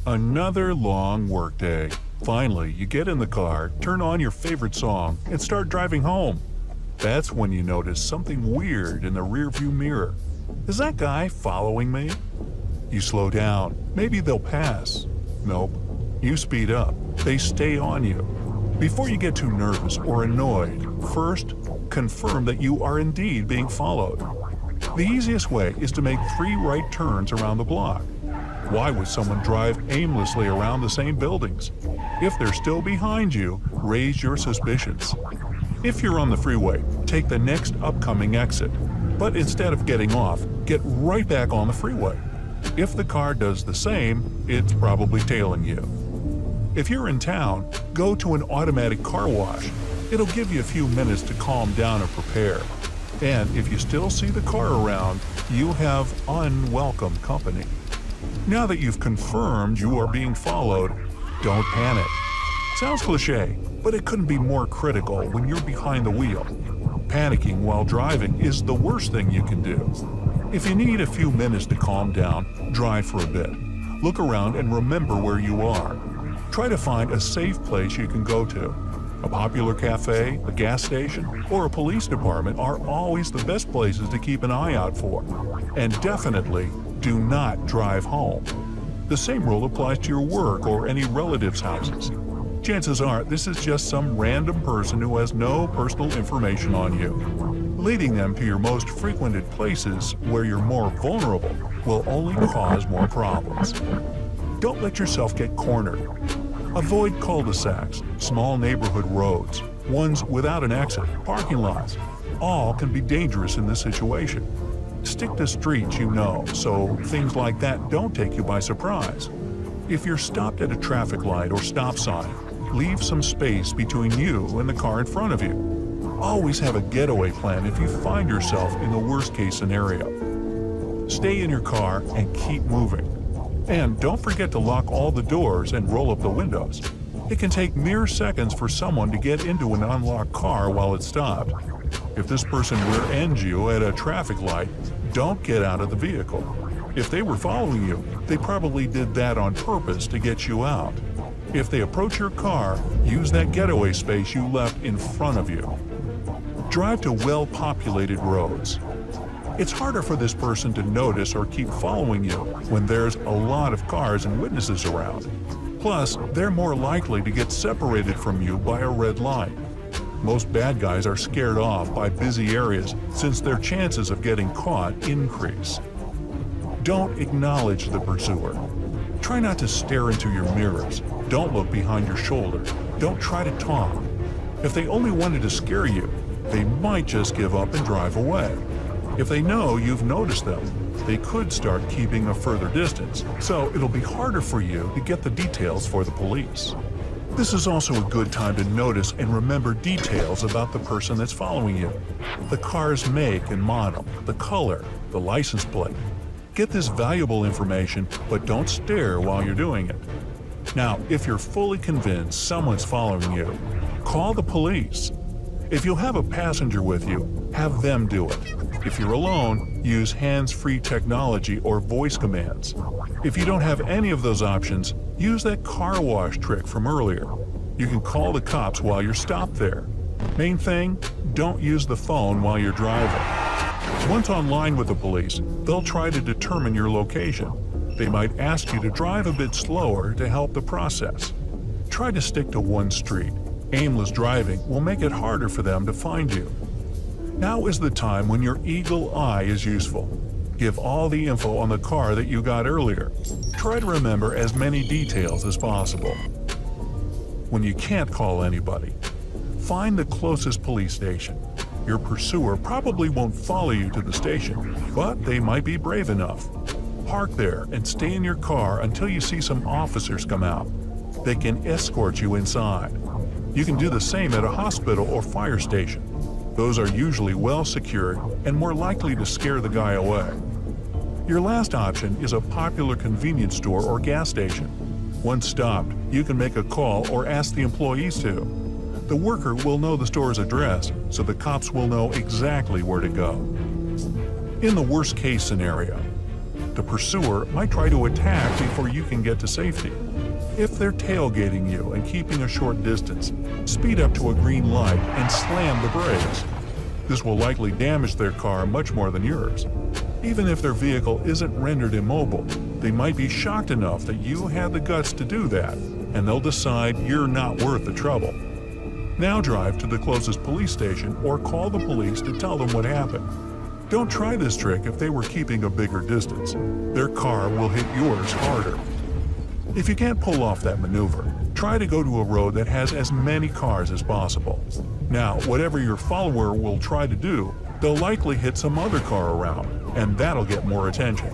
Another long workday. Finally, you get in the car, turn on your favorite song, and start driving home. That's when you notice something weird in the rearview mirror. Is that guy following me? You slow down. Maybe they'll pass. Nope. You speed up. They stay on you. Before you get too nervous or annoyed, first, confirm that you are indeed being followed. The easiest way is to make 3 right turns around the block. Why would someone drive aimlessly around the same buildings? If they're still behind you, raise your suspicions. If you're on the freeway, take the next upcoming exit. But instead of getting off, get right back on the freeway. If the car does the same, it's probably tailing you. If you're in town, go to an automatic car wash. It'll give you a few minutes to calm down and prepare. And if you still see the car around, you have unwelcome company. Now that you've confirmed you are being followed, don't panic. Sounds cliche, but it couldn't be more critical when you're behind the wheel. Panicking while driving is the worst thing you can do. If you need a few minutes to calm down, drive for a bit. Look around and remember where you are. Try to find a safe place you can go to. A popular cafe, a gas station, or a police department are always the best places to keep an eye out for. And definitely, do not drive home. The same rule applies to your work or any relatives' houses. Chances are this is just some random person who has no personal information on you. Leading them to your most frequented places where you're more vulnerable will only cause more problems. Don't let yourself get cornered. Avoid cul-de-sacs, small neighborhood roads, ones without an exit, parking lots. All can be dangerous in this situation. Stick to streets you know, so things like that don't take you by surprise. If you're stopped at a traffic light or stop sign, leave some space between you and the car in front of you. Always have a getaway plan if you find yourself in the worst-case scenario. Stay in your car and keep moving. And don't forget to lock all the doors and roll up the windows. It can take mere seconds for someone to get into an unlocked car while it's stopped. If this person rear-ends you at a traffic light, don't get out of the vehicle. If they were following you, they probably did that on purpose to get you out. If they approach your car, use that getaway space you left in front of you. Drive to well-populated roads. It's harder for this person to notice or keep following you when there's a lot of cars and witnesses around. Plus, they're more likely to get separated from you by a red line. Most bad guys are scared off by busy areas since their chances of getting caught increase. Don't acknowledge the pursuer. Try not to stare into your mirrors. Don't look behind your shoulder. Don't try to talk. If they only wanted to scare you, they might just give up and drive away. If they know you've noticed them, they could start keeping a further distance, so it'll be harder for you to get the details for the police. This is also a good time to notice and remember details about the person that's following you. The car's make and model, the color, the license plate. Get this valuable information, but don't stare while you're doing it. Now, if you're fully convinced someone's following you, call the police. If you'll have a passenger with you, have them do it. If you're alone, use hands-free technology or voice commands. If you don't have any of those options, use that car wash trick from earlier. You can call the cops while you're stopped there. Main thing, don't use the phone while you're driving. Once online with the police, they'll try to determine your location. They might ask you to drive a bit slower to help the process. Try to stick to one street. Aimless driving will make it harder for them to find you. Now is the time when your eagle eye is useful. Give all the info on the car that you got earlier. Try to remember as many details as possible. When you can't call anybody, find the closest police station. Your pursuer probably won't follow you to the station, but they might be brave enough. Park there and stay in your car until you see some officers come out. They can escort you inside. You can do the same at a hospital or fire station. Those are usually well secured and more likely to scare the guy away. Your last option is a popular convenience store or gas station. Once stopped, you can make a call or ask the employees to. The worker will know the store's address, so the cops will know exactly where to go. In the worst-case scenario, The pursuer might try to attack before you can get to safety. If they're tailgating you and keeping a short distance, speed up to a green light and slam the brakes. This will likely damage their car much more than yours. Even if their vehicle isn't rendered immobile, they might be shocked enough that you had the guts to do that, and they'll decide you're not worth the trouble. Now drive to the closest police station or call the police to tell them what happened. Don't try this trick if they were keeping a bigger distance. Their car will hit yours harder. If you can't pull off that maneuver, try to go to a road that has as many cars as possible. Now, whatever your follower will try to do, they'll likely hit some other car around, and that'll get more attention.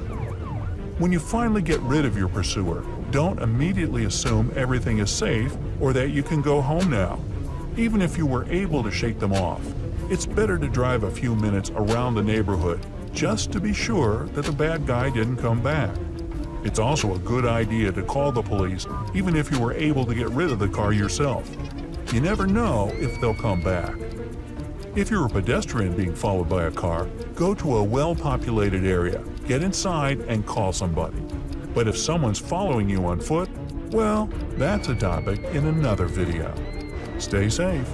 When you finally get rid of your pursuer, don't immediately assume everything is safe or that you can go home now. Even if you were able to shake them off, it's better to drive a few minutes around the neighborhood just to be sure that the bad guy didn't come back. It's also a good idea to call the police even if you were able to get rid of the car yourself. You never know if they'll come back. If you're a pedestrian being followed by a car, go to a well-populated area, get inside and call somebody. But if someone's following you on foot, well, that's a topic in another video. Stay safe.